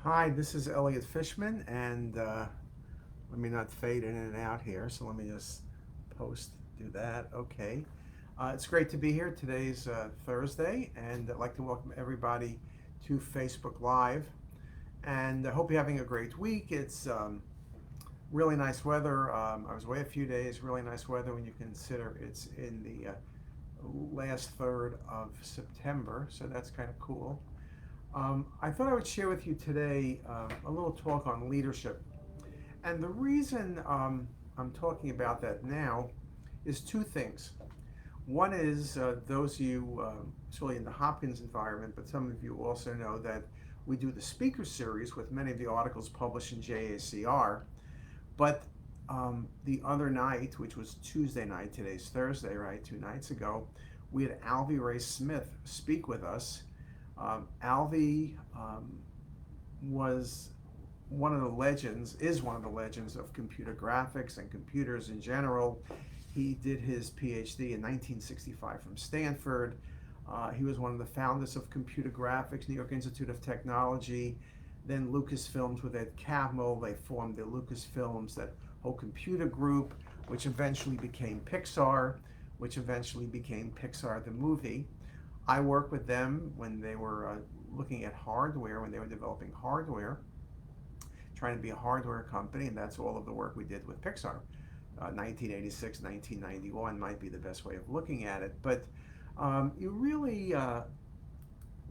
Hi, this is Elliot Fishman, and let me not fade in and out here. So let me just do that. Okay. It's great to be here. Today's Thursday, and I'd like to welcome everybody to Facebook Live. And I hope you're having a great week. It's really nice weather. I was away a few days. Really nice weather when you consider it's in the last third of September, so that's kind of cool. I thought I would share with you today a little talk on leadership. And the reason I'm talking about that now is two things. One is those of you, it's really in the Hopkins environment, but some of you also know that we do the speaker series with many of the articles published in JACR. But the other night, which was Tuesday night, today's Thursday, right, 2 nights ago, we had Alvy Ray Smith speak with us. Alvy was one of the legends, is one of the legends of computer graphics and computers in general. He did his PhD in 1965 from Stanford. He was one of the founders of computer graphics, New York Institute of Technology. Then Lucasfilms with Ed Catmull, they formed the Lucasfilms, that whole computer group, which eventually became Pixar, which eventually became Pixar the movie. I worked with them when they were looking at hardware, when they were developing hardware, trying to be a hardware company, and that's all of the work we did with Pixar. 1986, 1991 might be the best way of looking at it. But you really,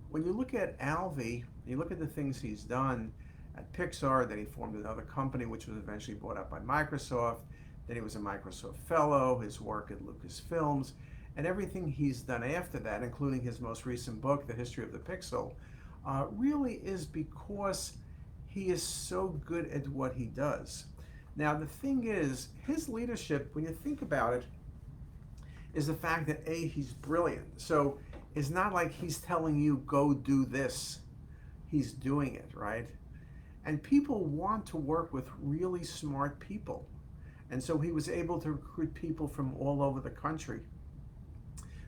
when you look at Alvy, you look at the things he's done at Pixar, then he formed another company which was eventually bought up by Microsoft. Then he was a Microsoft Fellow, his work at Lucasfilms, and everything he's done after that, including his most recent book, The History of the Pixel, really is because he is so good at what he does. Now, the thing is, his leadership, when you think about it, is the fact that A, he's brilliant. So it's not like he's telling you, go do this. He's doing it, right? And people want to work with really smart people. And so he was able to recruit people from all over the country,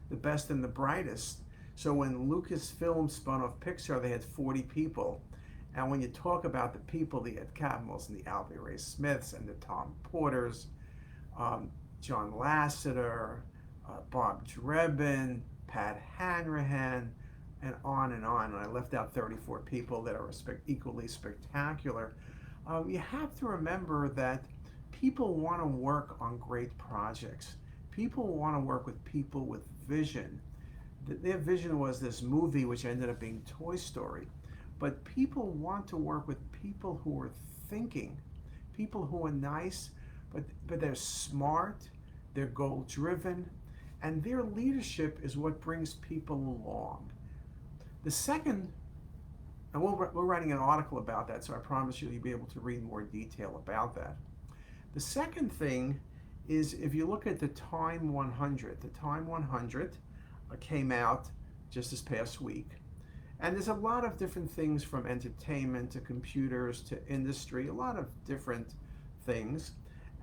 the best and the brightest. So when Lucasfilm spun off Pixar, they had 40 people. And when you talk about the people, the Ed Catmulls and the Alvy Ray Smiths and the Tom Porters, John Lasseter, Bob Drebin, Pat Hanrahan, and on and on. And I left out 34 people that are equally spectacular. You have to remember that people want to work on great projects. People want to work with people with vision. Their vision was this movie, which ended up being Toy Story. But people want to work with people who are thinking, people who are nice, but they're smart, they're goal driven, and their leadership is what brings people along. The second, and we're writing an article about that, so I promise you'll be able to read more detail about that. The second thing is, if you look at the Time 100, the Time 100 came out just this past week. And there's a lot of different things, from entertainment to computers to industry, a lot of different things.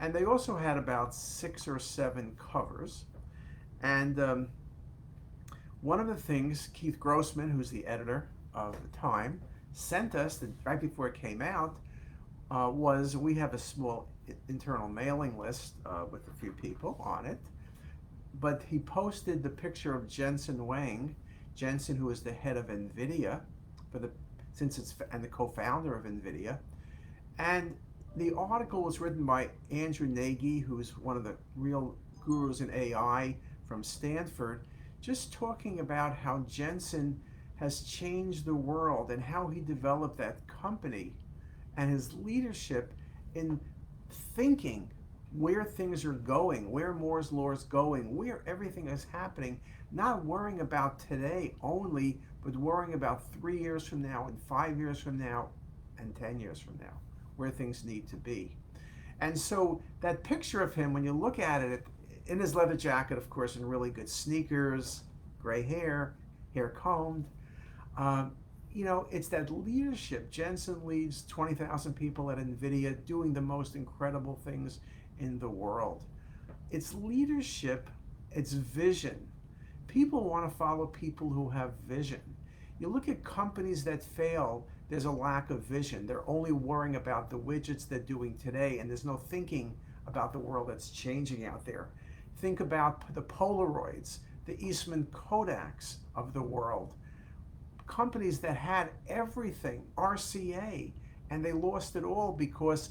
And they also had about 6 or 7 covers. And one of the things Keith Grossman, who's the editor of the Time, sent us right before it came out was, we have a small internal mailing list with a few people on it. But he posted the picture of Jensen Huang, Jensen, who is the head of NVIDIA, and the co-founder of NVIDIA. And the article was written by Andrew Nagy, who's one of the real gurus in AI from Stanford, just talking about how Jensen has changed the world and how he developed that company and his leadership in thinking where things are going, where Moore's Law is going, where everything is happening, not worrying about today only, but worrying about 3 years from now and 5 years from now and 10 years from now, where things need to be. And so that picture of him, when you look at it, in his leather jacket, of course, in really good sneakers, gray hair combed, it's that leadership. Jensen leads 20,000 people at NVIDIA, doing the most incredible things in the world. It's leadership, it's vision. People want to follow people who have vision. You look at companies that fail, there's a lack of vision. They're only worrying about the widgets they're doing today, and there's no thinking about the world that's changing out there. Think about the Polaroids, the Eastman Kodaks of the world, companies that had everything, RCA, and they lost it all because,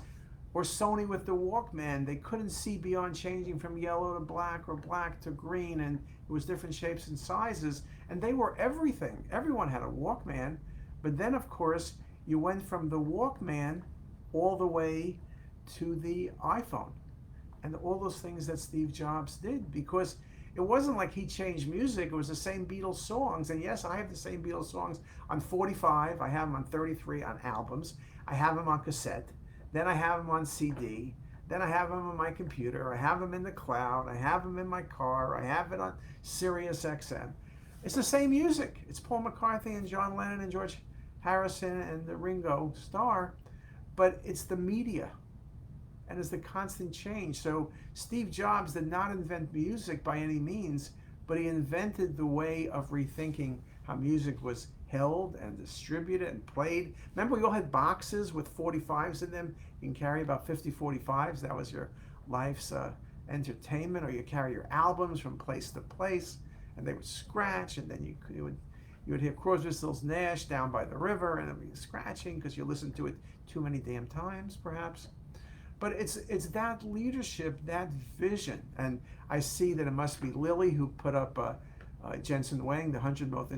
or Sony with the Walkman, they couldn't see beyond changing from yellow to black or black to green, and it was different shapes and sizes, and they were everything. Everyone had a Walkman, but then of course you went from the Walkman all the way to the iPhone and all those things that Steve Jobs did, because it wasn't like he changed music. It was the same Beatles songs. And yes, I have the same Beatles songs on 45. I have them on 33 on albums. I have them on cassette. Then I have them on CD. Then I have them on my computer. I have them in the cloud. I have them in my car. I have it on Sirius XM. It's the same music. It's Paul McCartney and John Lennon and George Harrison and the Ringo Starr. But it's the media. And it's the constant change. So Steve Jobs did not invent music by any means, but he invented the way of rethinking how music was held and distributed and played. Remember, we all had boxes with 45s in them. You can carry about 50 45s. That was your life's entertainment. Or you carry your albums from place to place, and they would scratch, and then you would hear Crosby, Stills, Nash Down by the River, and it would be scratching because you listened to it too many damn times, perhaps. But it's that leadership, that vision. And I see that it must be Lilly who put up Jensen Wang, the 100 most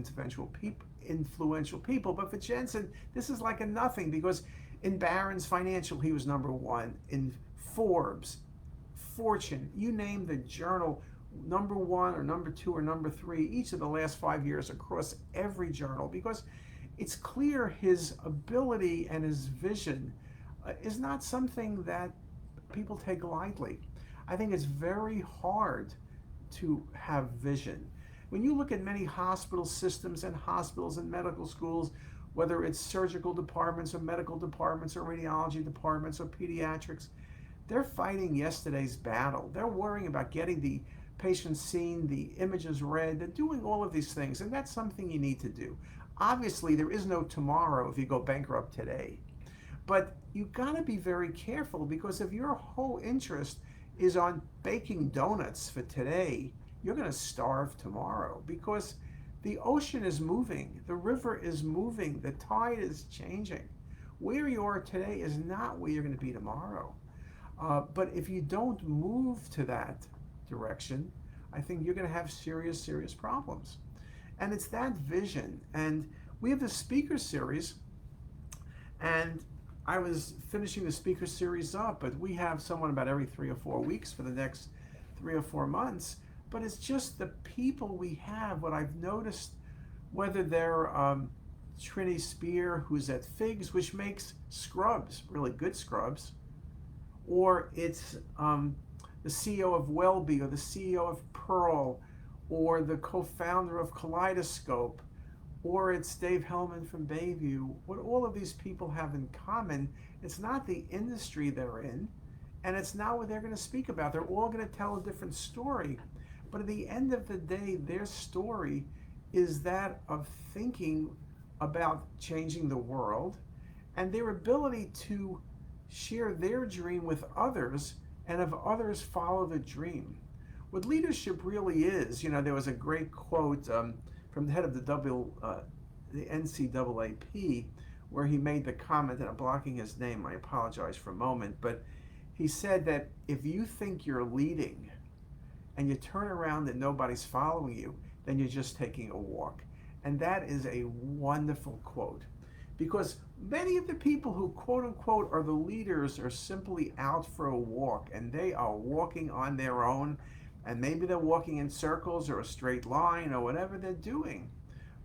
influential people. But for Jensen, this is like a nothing, because in Barron's Financial, he was #1. In Forbes, Fortune, you name the journal, #1 or #2 or #3, each of the last 5 years across every journal, because it's clear his ability and his vision is not something that people take lightly. I think it's very hard to have vision. When you look at many hospital systems and hospitals and medical schools, whether it's surgical departments or medical departments or radiology departments or pediatrics, they're fighting yesterday's battle. They're worrying about getting the patient seen, the images read. They're doing all of these things, and that's something you need to do. Obviously, there is no tomorrow if you go bankrupt today. But you've got to be very careful, because if your whole interest is on baking donuts for today, you're going to starve tomorrow, because the ocean is moving, the river is moving, the tide is changing. Where you are today is not where you're going to be tomorrow. But if you don't move to that direction, I think you're going to have serious, serious problems. And it's that vision. And we have the speaker series, and I was finishing the speaker series up, but we have someone about every 3 or 4 weeks for the next 3 or 4 months. But it's just the people we have. What I've noticed, whether they're Trini Spear, who's at Figs, which makes scrubs, really good scrubs, or it's the CEO of Welby, or the CEO of Pearl, or the co-founder of Kaleidoscope, or it's Dave Hellman from Bayview. What all of these people have in common, it's not the industry they're in, and it's not what they're going to speak about. They're all going to tell a different story. But at the end of the day, their story is that of thinking about changing the world, and their ability to share their dream with others, and have others follow the dream. What leadership really is, there was a great quote from the head of the NCAAP, where he made the comment, and I'm blocking his name, I apologize for a moment, but he said that if you think you're leading and you turn around and nobody's following you, then you're just taking a walk. And that is a wonderful quote, because many of the people who quote unquote are the leaders are simply out for a walk, and they are walking on their own. And maybe they're walking in circles or a straight line or whatever they're doing.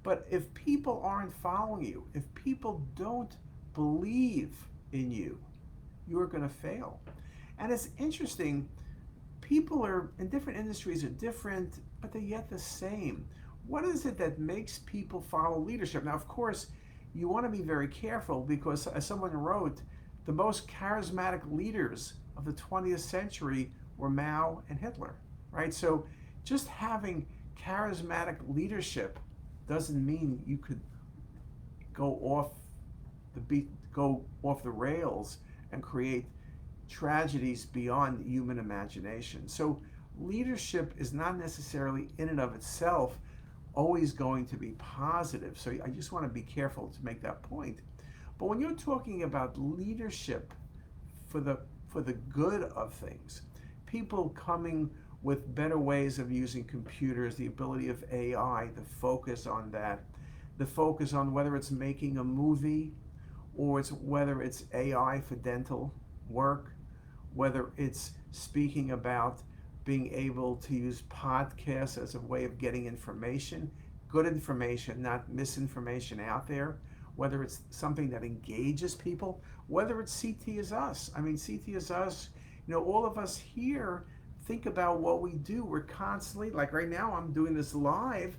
But if people aren't following you, if people don't believe in you, you're going to fail. And it's interesting, people are in different industries are different, but they're yet the same. What is it that makes people follow leadership? Now, of course, you want to be very careful, because as someone wrote, the most charismatic leaders of the 20th century were Mao and Hitler. Right? So just having charismatic leadership doesn't mean you could go off go off the rails and create tragedies beyond human imagination. So leadership is not necessarily in and of itself always going to be positive. So I just want to be careful to make that point. But when you're talking about leadership for the good of things, people coming with better ways of using computers, the ability of AI, the focus on that, the focus on whether it's making a movie or whether it's AI for dental work, whether it's speaking about being able to use podcasts as a way of getting information, good information, not misinformation out there, whether it's something that engages people, whether it's CTisus. I mean, CTisus, all of us here think about what we do. We're constantly, like right now, I'm doing this live.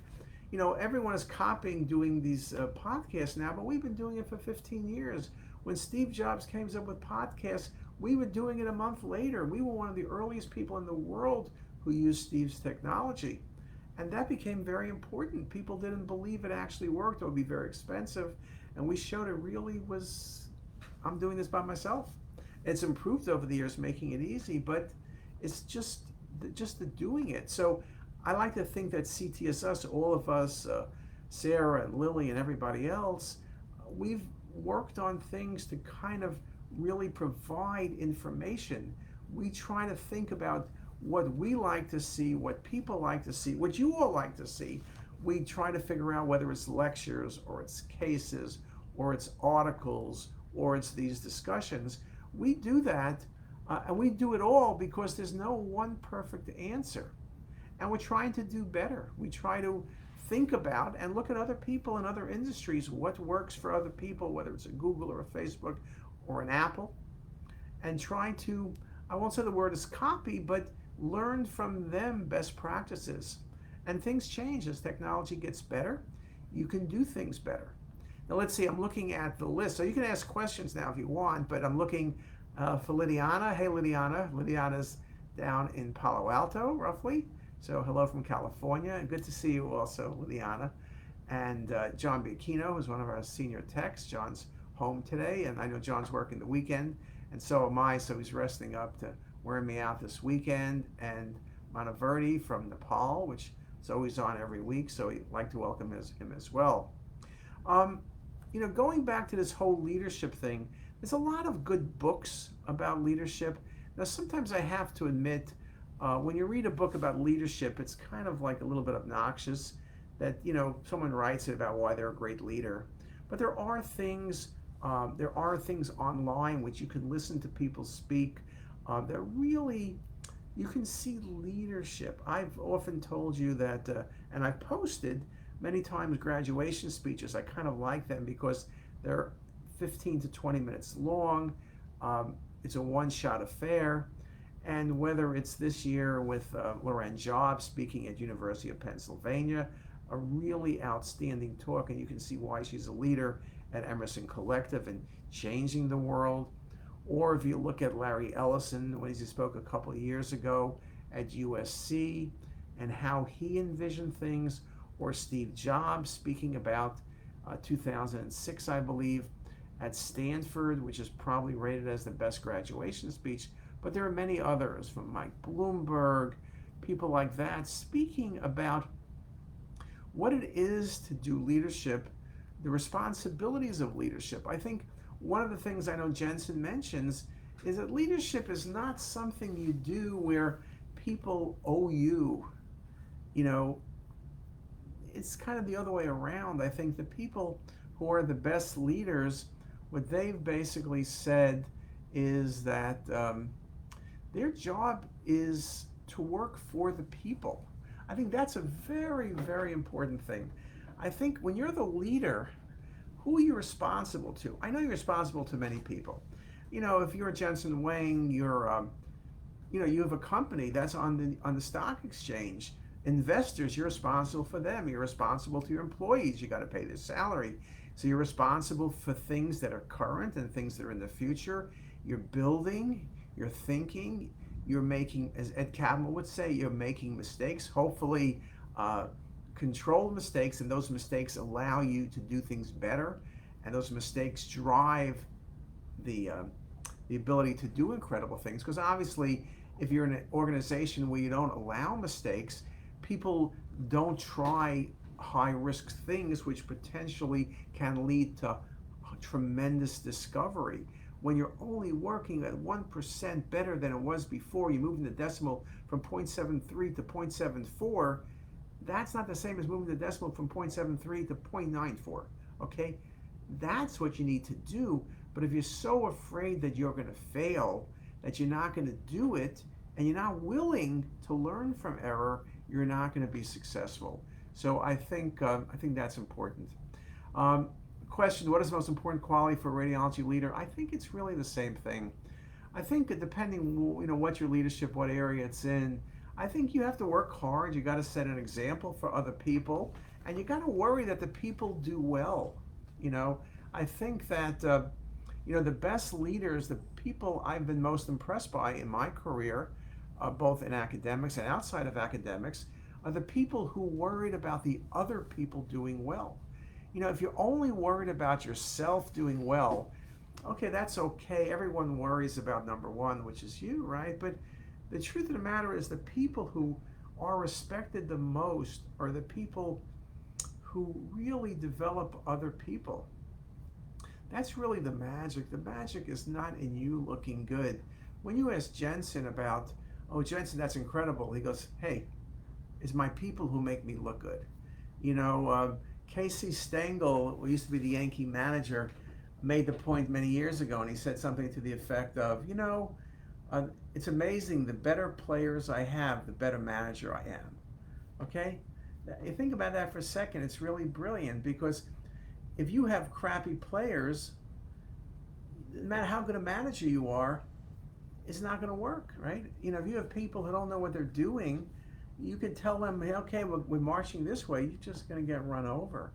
Everyone is copying doing these podcasts now, but we've been doing it for 15 years. When Steve Jobs came up with podcasts, we were doing it a month later. We were one of the earliest people in the world who used Steve's technology. And that became very important. People didn't believe it actually worked. It would be very expensive. And we showed it really was, I'm doing this by myself. It's improved over the years, making it easy, but it's just the doing it. So I like to think that CTisus, all of us, Sarah and Lily and everybody else, we've worked on things to kind of really provide information. We try to think about what we like to see, what people like to see, what you all like to see. We try to figure out whether it's lectures or it's cases or it's articles or it's these discussions. We do that and we do it all because there's no one perfect answer. And we're trying to do better. We try to think about and look at other people in other industries, what works for other people, whether it's a Google or a Facebook or an Apple, and try to, I won't say the word is copy, but learn from them best practices. And things change as technology gets better. You can do things better. Now let's see, I'm looking at the list. So you can ask questions now if you want, but I'm looking for Lydiana. Hey, Lydiana. Lydiana's down in Palo Alto, roughly. So hello from California. Good to see you also, Lydiana. And John Biacchino is one of our senior techs. John's home today, and I know John's working the weekend, and so am I, so he's resting up to wear me out this weekend. And Manaverdi from Nepal, which is always on every week, so we'd like to welcome him as well. Going back to this whole leadership thing, there's a lot of good books about leadership. Now, sometimes I have to admit, when you read a book about leadership, it's kind of like a little bit obnoxious that, someone writes it about why they're a great leader. But there are things online which you can listen to people speak that really, you can see leadership. I've often told you that, and I've posted many times graduation speeches. I kind of like them because they're 15 to 20 minutes long. It's a one-shot affair. And whether it's this year with Loren Job speaking at University of Pennsylvania, a really outstanding talk, and you can see why she's a leader at Emerson Collective and changing the world. Or if you look at Larry Ellison, when he spoke a couple of years ago at USC, and how he envisioned things, or Steve Jobs speaking about 2006, I believe, at Stanford, which is probably rated as the best graduation speech. But there are many others, from Mike Bloomberg, people like that, speaking about what it is to do leadership, the responsibilities of leadership. I think one of the things I know Jensen mentions is that leadership is not something you do where people owe you. It's kind of the other way around. I think the people who are the best leaders, what they've basically said is that their job is to work for the people. I think that's a very, very important thing. I think when you're the leader, who are you responsible to? I know you're responsible to many people. If you're Jensen Wang, you have a company that's on the stock exchange. Investors, you're responsible for them. You're responsible to your employees. You got to pay their salary. So you're responsible for things that are current and things that are in the future. You're building, you're thinking, you're making, as Ed Catmull would say, you're making mistakes. Hopefully, control mistakes, and those mistakes allow you to do things better and those mistakes drive the ability to do incredible things. Because obviously, if you're in an organization where you don't allow mistakes, people don't try high risk things which potentially can lead to tremendous discovery. When you're only working at 1% better than it was before, you move the decimal from 0.73 to 0.74, that's not the same as moving the decimal from 0.73 to 0.94. Okay? That's what you need to do. But if you're so afraid that you're going to fail, that you're not going to do it, and you're not willing to learn from error, you're not going to be successful. So I think that's important. Question: what is the most important quality for a radiology leader? I think it's really the same thing. I think that depending, what your leadership, what area it's in, I think you have to work hard. You got to set an example for other people, and you got to worry that the people do well. I think that the best leaders, the people I've been most impressed by in my career, both in academics and outside of academics, are the people who worried about the other people doing well. If you're only worried about yourself doing well, okay, that's okay. Everyone worries about number one, which is you, right? But the truth of the matter is the people who are respected the most are the people who really develop other people. That's really the magic. The magic is not in you looking good. When you ask Jensen about, oh, Jensen, that's incredible, he goes, hey, it's my people who make me look good. Casey Stengel, who used to be the Yankee manager, made the point many years ago, and he said something to the effect of, it's amazing, the better players I have, the better manager I am. Okay? You think about that for a second, it's really brilliant, because if you have crappy players, no matter how good a manager you are, it's not going to work, right? If you have people who don't know what they're doing, you can tell them, hey, okay, we're marching this way, you're just going to get run over.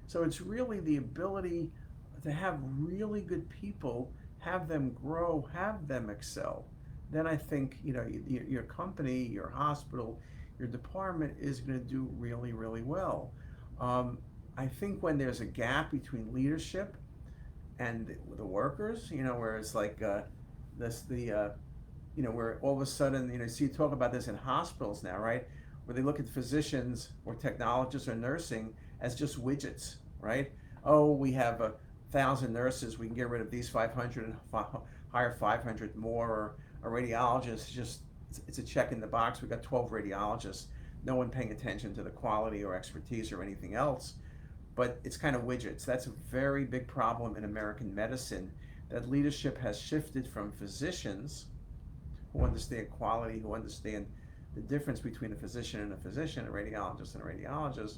So it's really the ability to have really good people, have them grow, have them excel. Then I think, your company, your hospital, your department is going to do really, really well. I think when there's a gap between leadership and the workers, where it's like where all of a sudden, so you talk about this in hospitals now, right? Where they look at physicians or technologists or nursing as just widgets, right? Oh, we have 1,000 nurses, we can get rid of these 500 and hire 500 more, or a radiologist, it's a check in the box. We've got 12 radiologists, no one paying attention to the quality or expertise or anything else. But it's kind of widgets. That's a very big problem in American medicine, that leadership has shifted from physicians who understand quality, who understand the difference between a physician and a physician, a radiologist and a radiologist,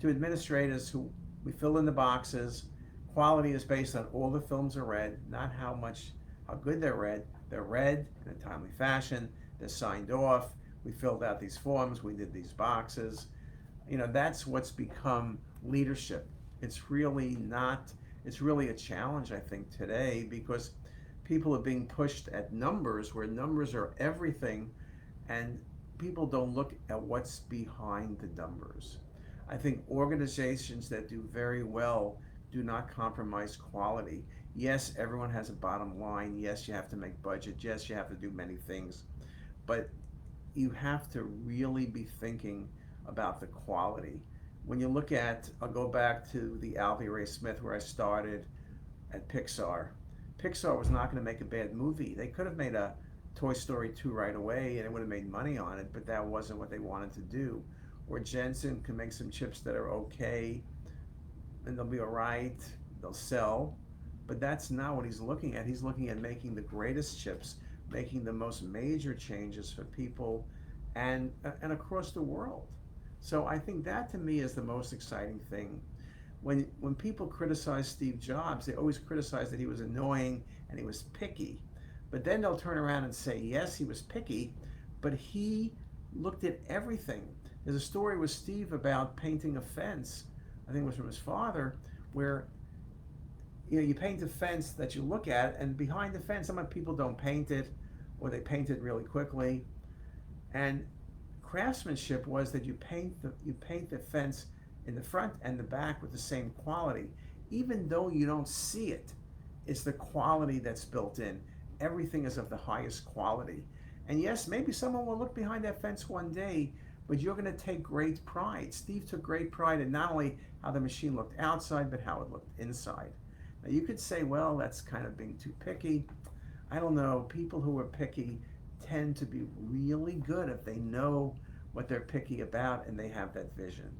to administrators who we fill in the boxes. Quality is based on all the films are read, not how good they're read. They're read in a timely fashion, they're signed off, we filled out these forms, we did these boxes. That's what's become leadership. It's really a challenge, I think, today, because people are being pushed at numbers, where numbers are everything, and people don't look at what's behind the numbers. I think organizations that do very well do not compromise quality. Yes, everyone has a bottom line. Yes, you have to make budget. Yes, you have to do many things. But you have to really be thinking about the quality. When you look at, I'll go back to the Alvy Ray Smith, where I started at Pixar. Pixar was not going to make a bad movie. They could have made a Toy Story 2 right away, and it would have made money on it, but that wasn't what they wanted to do. Or Jensen can make some chips that are okay, and they'll be all right, they'll sell, but that's not what he's looking at. He's looking at making the greatest chips, making the most major changes for people and across the world. So I think that, to me, is the most exciting thing. When people criticize Steve Jobs, they always criticize that he was annoying and he was picky. But then they'll turn around and say, yes, he was picky, but he looked at everything. There's a story with Steve about painting a fence, I think it was from his father, where you paint a fence that you look at, and behind the fence, some people don't paint it, or they paint it really quickly. And craftsmanship was that you paint the fence in the front and the back with the same quality. even though you don't see it. It's the quality that's built in. Everything is of the highest quality. And yes, maybe someone will look behind that fence one day, but you're going to take great pride. Steve took great pride in not only how the machine looked outside, but how it looked inside. Now you could say, well, that's kind of being too picky. I don't know. People who are picky tend to be really good if they know what they're picky about and they have that vision.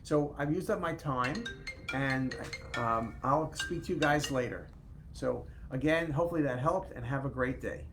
So I've used up my time, and I'll speak to you guys later. So again, hopefully that helped, and have a great day.